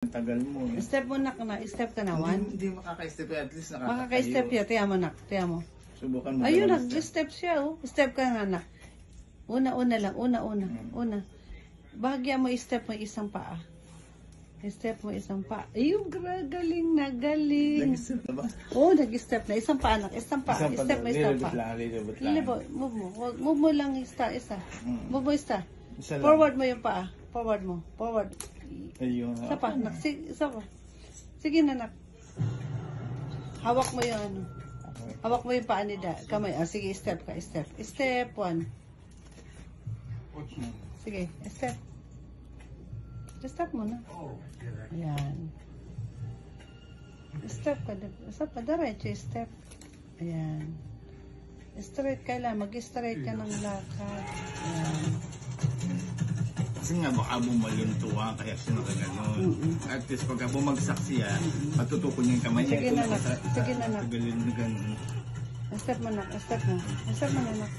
Tagal mo. Step mo nak na. Step ka na. One. Hindi makaka-step. At least nakakatayo. Makaka-step yan. Tiyan mo nak. Tiyan mo. Subukan mo. Ayun, dalawang nag-step siya. Oh. Step ka nga nak. Una lang. Una. Bahagya mo step mo isang paa. Step mo isang paa. Ayun, galing na. Galing. Nag-step na ba? Oo, nag-step na. Isang paa nak. Isang paa. Isang Step mo isang Lilibot paa. lang. Lilibot. Move mo. Move mo lang isa. Move mo isa. Isa lang. Forward mo yung paa. Forward mo. Forward. Ayun. Isa pa. Isa pa. Sige na nak. Hawak mo yung ano. Hawak mo yung paa ni Da. Kamay. Sige, step ka. Step. Step 1. Sige, step. Step mo na. Ayan. Step ka. Step ka. Diretso step. Ayan. Straight ka lang. Mag-straight ka ng lakad. Ayan. Kasi nga baka bumaluntuwa kaya siya nakaganon. At least pagka bumagsak siya, patutukon niya yung kamay niya. Sige na nak. Sige na nak. Galing na ganun. Step mo na. Step mo. Step mo na nak.